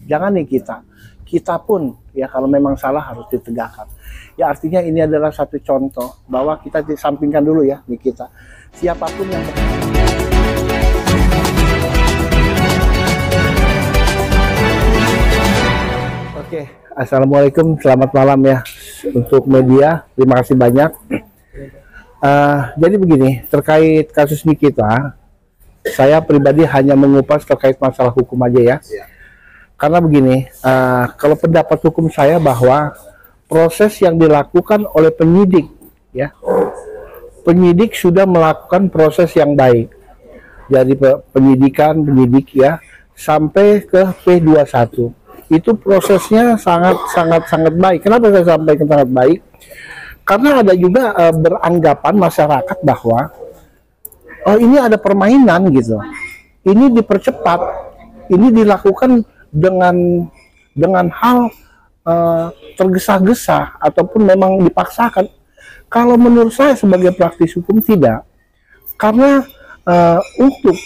Jangan nih kita pun ya kalau memang salah harus ditegakkan. Ya artinya ini adalah satu contoh bahwa kita disampingkan dulu ya nih kita. Siapapun yang Oke, assalamualaikum, selamat malam ya untuk media. Terima kasih banyak. Jadi begini, terkait kasus Nikita, saya pribadi hanya mengupas terkait masalah hukum aja ya. Karena begini, kalau pendapat hukum saya bahwa proses yang dilakukan oleh penyidik, ya, penyidik sudah melakukan proses yang baik. Jadi penyidik ya, sampai ke P21. Itu prosesnya sangat baik. Kenapa saya sampaikan sangat baik? Karena ada juga beranggapan masyarakat bahwa ini ada permainan gitu. Ini dipercepat, ini dilakukan dengan hal tergesa-gesa ataupun memang dipaksakan. Kalau menurut saya sebagai praktisi hukum tidak, karena untuk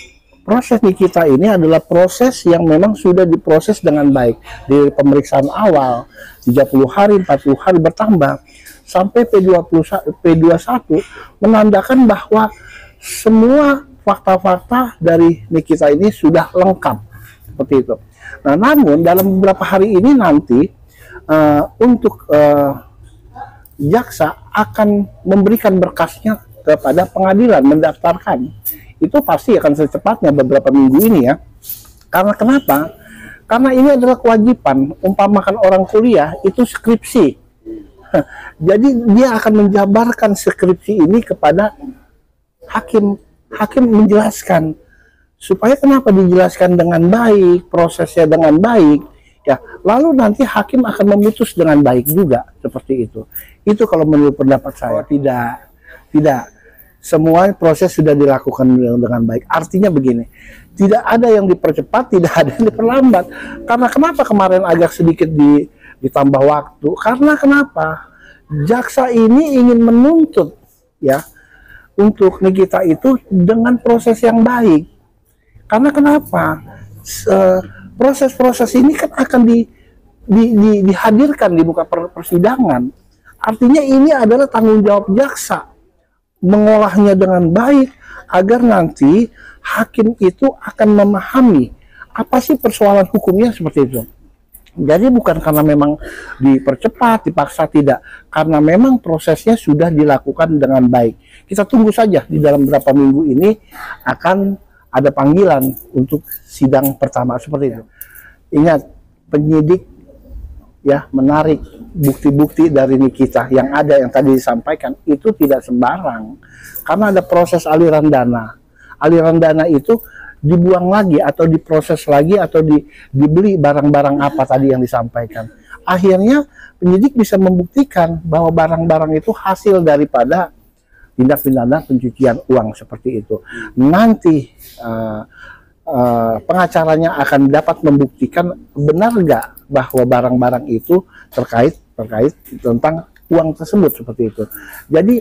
proses Nikita ini adalah proses yang memang sudah diproses dengan baik. Dari pemeriksaan awal 30 hari, 40 hari bertambah sampai P21 menandakan bahwa semua fakta-fakta dari Nikita ini sudah lengkap seperti itu. Nah, namun dalam beberapa hari ini nanti untuk jaksa akan memberikan berkasnya kepada pengadilan, mendaftarkan. Itu pasti akan secepatnya beberapa minggu ini ya. Karena kenapa? Karena ini adalah kewajiban. Umpamakan orang kuliah itu skripsi. Jadi dia akan menjabarkan skripsi ini kepada hakim. Hakim menjelaskan. Supaya kenapa dijelaskan dengan baik, prosesnya dengan baik. Ya, lalu nanti hakim akan memutus dengan baik juga seperti itu. Itu kalau menurut pendapat saya. Tidak. Semua proses sudah dilakukan dengan baik. Artinya begini, tidak ada yang dipercepat, tidak ada yang diperlambat. Karena kenapa kemarin agak sedikit ditambah waktu? Karena kenapa? Jaksa ini ingin menuntut ya untuk Nikita itu dengan proses yang baik. Karena kenapa? Proses-proses ini kan akan dihadirkan di muka persidangan. Artinya ini adalah tanggung jawab jaksa mengolahnya dengan baik agar nanti hakim itu akan memahami apa sih persoalan hukumnya seperti itu. Jadi bukan karena memang dipercepat, dipaksa, tidak. Karena memang prosesnya sudah dilakukan dengan baik. Kita tunggu saja di dalam beberapa minggu ini akan ada panggilan untuk sidang pertama seperti itu. Ingat, penyidik ya menarik bukti-bukti dari Nikita yang ada yang tadi disampaikan itu tidak sembarang, karena ada proses aliran dana. Aliran dana itu dibuang lagi atau diproses lagi atau dibeli barang-barang apa tadi yang disampaikan. Akhirnya penyidik bisa membuktikan bahwa barang-barang itu hasil daripada tindak pidana pencucian uang seperti itu. Nanti pengacaranya akan dapat membuktikan benar nggak bahwa barang-barang itu terkait tentang uang tersebut seperti itu. Jadi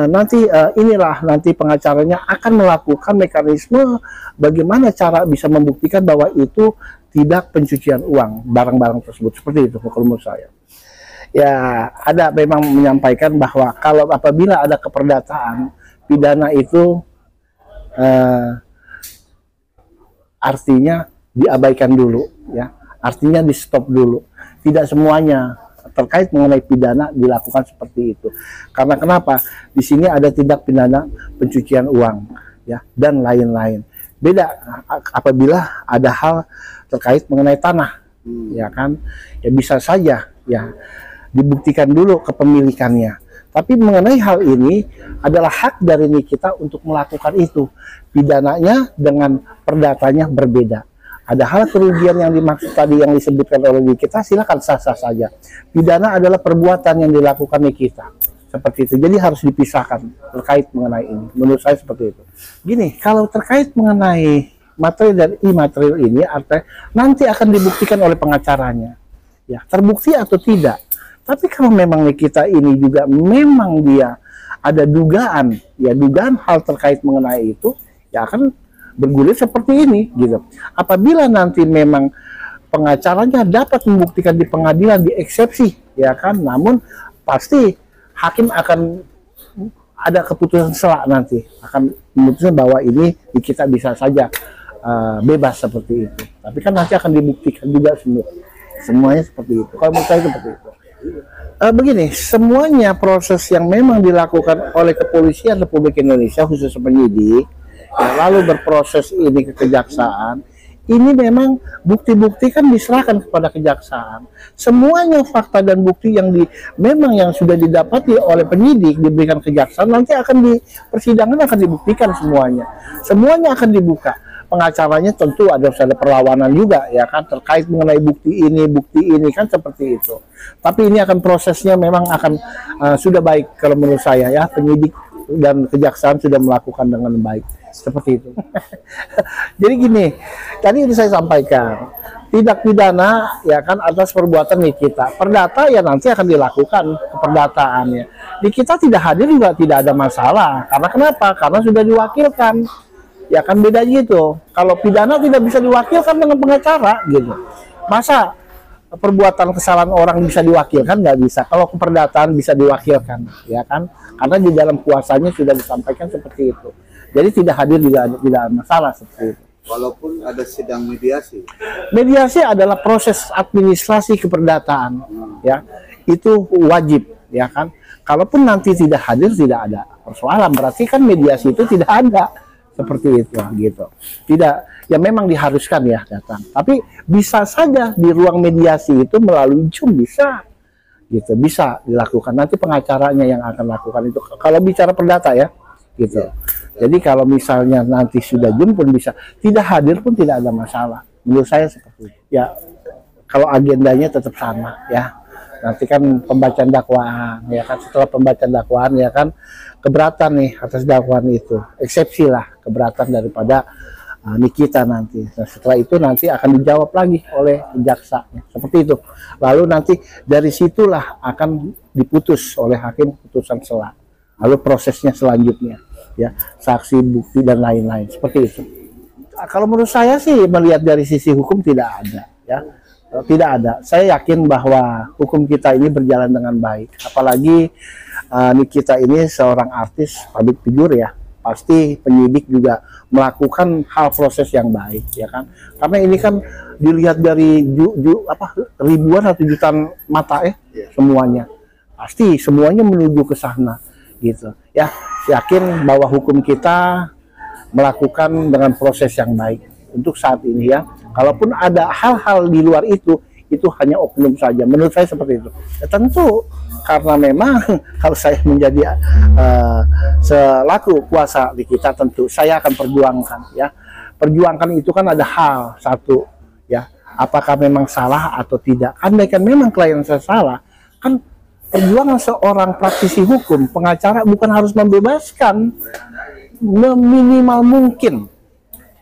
nanti pengacaranya akan melakukan mekanisme bagaimana cara bisa membuktikan bahwa itu tidak pencucian uang barang-barang tersebut seperti itu kalau menurut saya. Ya, ada memang menyampaikan bahwa kalau apabila ada keperdataan pidana itu artinya diabaikan dulu ya, artinya di stop dulu. Tidak semuanya terkait mengenai pidana dilakukan seperti itu. Karena kenapa? Di sini ada tindak pidana pencucian uang ya dan lain-lain. Beda apabila ada hal terkait mengenai tanah ya kan. Ya bisa saja ya dibuktikan dulu kepemilikannya. Tapi mengenai hal ini adalah hak dari Nikita untuk melakukan itu. Pidananya dengan perdatanya berbeda. Ada hal kerugian yang dimaksud tadi yang disebutkan oleh Nikita, silakan sah-sah saja. Pidana adalah perbuatan yang dilakukan Nikita. Seperti itu. Jadi harus dipisahkan terkait mengenai ini. Menurut saya seperti itu. Gini, kalau terkait mengenai materi dan imaterial ini, artinya nanti akan dibuktikan oleh pengacaranya. Ya, terbukti atau tidak. Tapi kalau memang Nikita ini juga memang dia ada dugaan hal terkait mengenai itu, ya akan bergulir seperti ini gitu. Apabila nanti memang pengacaranya dapat membuktikan di pengadilan di eksepsi, ya kan, namun pasti hakim akan ada keputusan selak nanti, akan memutuskan bahwa ini kita bisa saja bebas seperti itu. Tapi kan nanti akan dibuktikan juga semuanya seperti itu. Kalau menurut saya seperti itu. Begini, semuanya proses yang memang dilakukan oleh kepolisian Republik Indonesia khusus penyidik, ya, lalu berproses ini ke kejaksaan, ini memang bukti-bukti kan diserahkan kepada kejaksaan. Semuanya fakta dan bukti yang memang yang sudah didapati oleh penyidik diberikan kejaksaan, nanti akan di persidangan akan dibuktikan semuanya. Semuanya akan dibuka. Pengacaranya tentu ada perlawanan juga, ya kan, terkait mengenai bukti ini kan seperti itu. Tapi ini akan prosesnya memang akan sudah baik kalau menurut saya, ya, penyidik dan kejaksaan sudah melakukan dengan baik seperti itu. Jadi gini, tadi itu saya sampaikan, tindak pidana, ya kan, atas perbuatan Nikita. Perdata ya nanti akan dilakukan keperdataannya. Nikita tidak hadir juga tidak ada masalah. Karena kenapa? Karena sudah diwakilkan. Ya kan beda gitu. Kalau pidana tidak bisa diwakilkan dengan pengacara gitu. Masa perbuatan kesalahan orang bisa diwakilkan? Nggak bisa. Kalau keperdataan bisa diwakilkan, ya kan? Karena di dalam kuasanya sudah disampaikan seperti itu. Jadi tidak hadir juga tidak ada masalah seperti itu. Walaupun ada sidang mediasi. Mediasi adalah proses administrasi keperdataan, ya. Itu wajib, ya kan? Kalaupun nanti tidak hadir tidak ada persoalan, berarti kan mediasi itu tidak ada. Seperti itu gitu. Tidak, ya memang diharuskan ya datang. Tapi bisa saja di ruang mediasi itu melalui Zoom bisa. Gitu, bisa dilakukan. Nanti pengacaranya yang akan lakukan itu. Kalau bicara perdata ya, gitu. Jadi kalau misalnya nanti sudah Zoom pun bisa. Tidak hadir pun tidak ada masalah. Menurut saya seperti itu. Ya, kalau agendanya tetap sama ya. Nanti kan pembacaan dakwaan, ya kan, setelah pembacaan dakwaan, ya kan, keberatan nih atas dakwaan itu, eksepsi lah keberatan daripada Nikita nanti. Nah, setelah itu nanti akan dijawab lagi oleh jaksa, ya, seperti itu. Lalu nanti dari situlah akan diputus oleh hakim putusan selak. Lalu prosesnya selanjutnya, ya, saksi, bukti dan lain-lain, seperti itu. Nah, kalau menurut saya sih melihat dari sisi hukum tidak ada, ya. Tidak ada. Saya yakin bahwa hukum kita ini berjalan dengan baik. Apalagi Nikita ini seorang artis, public figure ya. Pasti penyidik juga melakukan hal proses yang baik, ya kan. Karena ini kan dilihat dari ribuan atau jutaan mata semuanya. Pasti semuanya menuju ke sana gitu. Ya, yakin bahwa hukum kita melakukan dengan proses yang baik untuk saat ini ya. Kalaupun ada hal-hal di luar itu hanya oknum saja. Menurut saya seperti itu. Ya, tentu karena memang kalau saya menjadi selaku kuasa di kita, tentu saya akan perjuangkan ya. Perjuangkan itu kan ada hal satu ya. Apakah memang salah atau tidak? Andaikan memang klien saya salah, kan perjuangan seorang praktisi hukum, pengacara bukan harus membebaskan, minimal mungkin.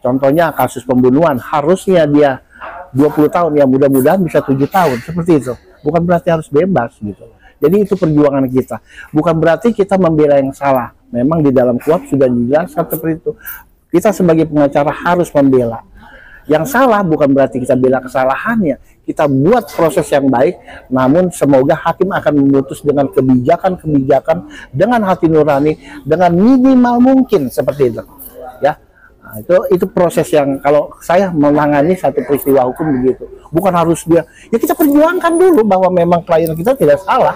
Contohnya kasus pembunuhan, harusnya dia 20 tahun, ya mudah-mudahan bisa 7 tahun, seperti itu. Bukan berarti harus bebas gitu. Jadi itu perjuangan kita. Bukan berarti kita membela yang salah. Memang di dalam KUHP sudah dijelaskan seperti itu. Kita sebagai pengacara harus membela. Yang salah bukan berarti kita bela kesalahannya. Kita buat proses yang baik, namun semoga hakim akan memutus dengan kebijakan-kebijakan, dengan hati nurani, dengan minimal mungkin, seperti itu. Ya. Nah, itu proses yang kalau saya menangani satu peristiwa hukum begitu. Bukan harus dia, ya kita perjuangkan dulu bahwa memang klien kita tidak salah.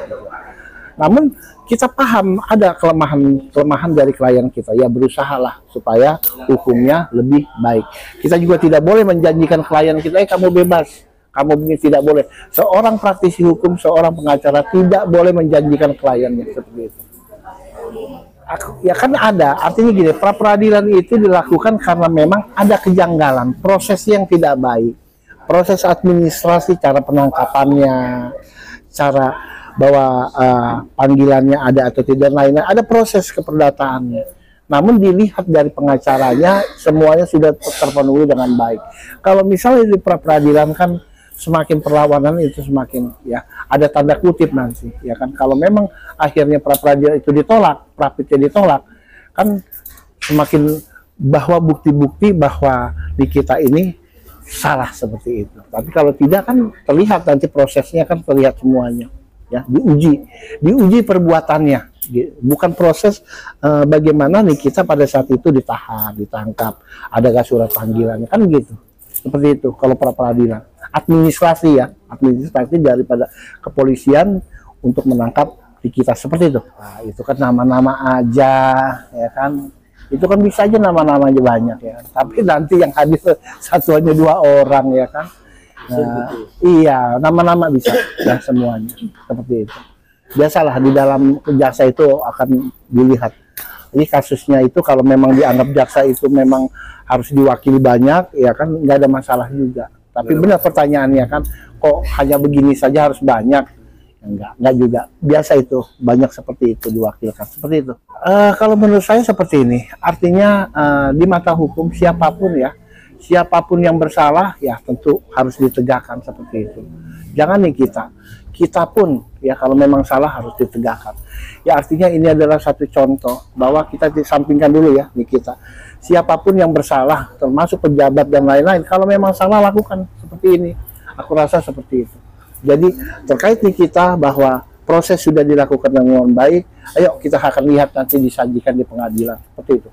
Namun kita paham ada kelemahan dari klien kita, ya berusahalah supaya hukumnya lebih baik. Kita juga tidak boleh menjanjikan klien kita, kamu bebas, kamu begini, tidak boleh. Seorang praktisi hukum, seorang pengacara tidak boleh menjanjikan kliennya seperti itu. Ya kan ada, artinya gini, pra peradilan itu dilakukan karena memang ada kejanggalan, proses yang tidak baik, proses administrasi, cara penangkapannya, cara bahwa panggilannya ada atau tidak, lainnya, ada proses keperdataannya. Namun dilihat dari pengacaranya, semuanya sudah terpenuhi dengan baik. Kalau misalnya di pra peradilan kan semakin perlawanan itu semakin ya ada tanda kutip nanti ya kan, kalau memang akhirnya pra peradilan itu ditolak, pra-pitnya ditolak, kan semakin bahwa bukti-bukti bahwa di kita ini salah seperti itu. Tapi kalau tidak kan terlihat nanti prosesnya kan terlihat semuanya, ya diuji perbuatannya, bukan proses bagaimana nih kita pada saat itu ditangkap, ada gak surat panggilannya kan gitu, seperti itu. Kalau pra peradilan administrasi daripada kepolisian untuk menangkap di kita seperti itu. Nah, itu kan nama-nama aja, ya kan. Itu kan bisa aja nama-namanya banyak ya, tapi nanti yang hadir satuannya 2 orang ya kan. Nah, iya, nama-nama bisa ya semuanya seperti itu. Biasalah di dalam jaksa itu akan dilihat. Jadi kasusnya itu kalau memang dianggap jaksa itu memang harus diwakili banyak, ya kan nggak ada masalah juga. Tapi benar pertanyaannya kan, kok hanya begini saja harus banyak? Enggak juga. Biasa itu, banyak seperti itu diwakilkan, seperti itu. Kalau menurut saya seperti ini, artinya di mata hukum siapapun yang bersalah ya tentu harus ditegakkan seperti itu. Jangan nih kita pun ya kalau memang salah harus ditegakkan. Ya artinya ini adalah satu contoh bahwa kita disampingkan dulu ya nih kita. Siapapun yang bersalah, termasuk pejabat dan lain-lain, kalau memang salah lakukan seperti ini. Aku rasa seperti itu. Jadi terkait nih kita bahwa proses sudah dilakukan dengan baik, ayo kita akan lihat nanti disajikan di pengadilan seperti itu.